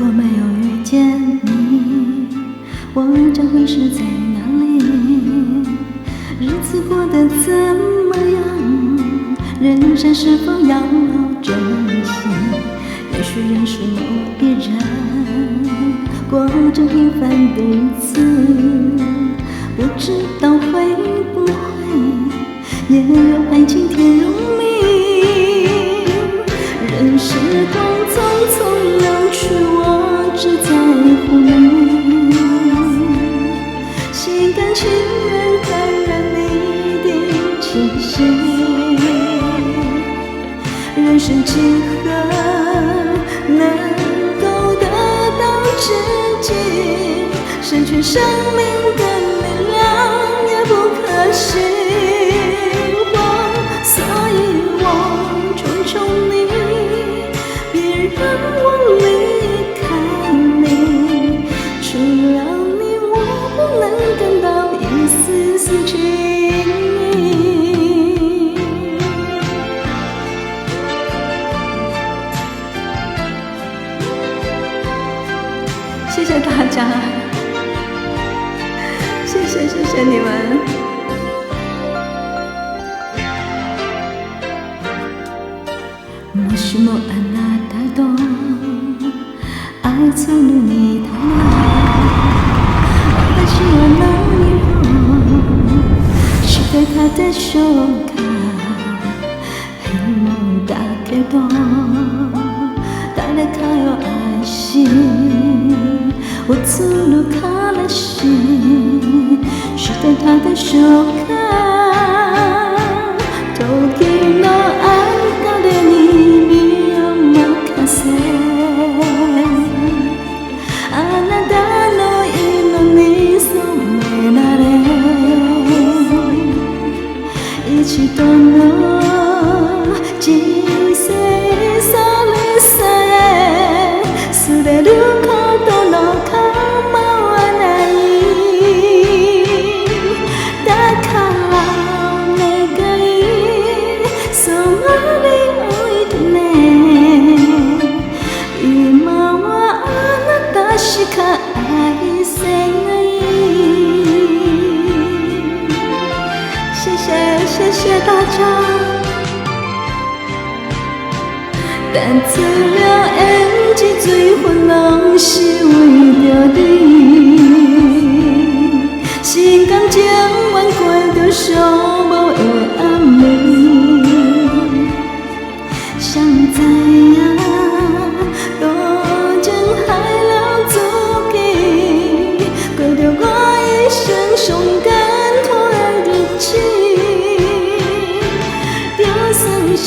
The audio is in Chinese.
果没有遇见你，我将会是在哪里？日子过得怎么样？人生是否要珍惜？也许认识某一人，过着平凡的日子，不知道会不会也有爱情甜如蜜。任时光匆匆流去，我只在乎你，心甘情愿感染你的气息。人生几何能够得到知己？失去生命的力量也不可惜。所以我求求你，别让我离开你。除了你，我不能感到一丝丝情意。谢谢大家，谢谢你们。もしもあなたとあいつにたら、私は何をしてたでしょうか。変だけど誰かを愛し映る彼氏してたでしょうか。時の流れに身を任せ、あなたの色に染められ、一度の人生それさえ捨てることの構わない。だからお願い、そばにおいでね。今はあなたしか愛せない。谢谢大家。但资料演技最混拢是为着你，心甘情愿过着寂寞的暗暝。想知影多情害了自己，过着我一生上艰苦的日子，就算是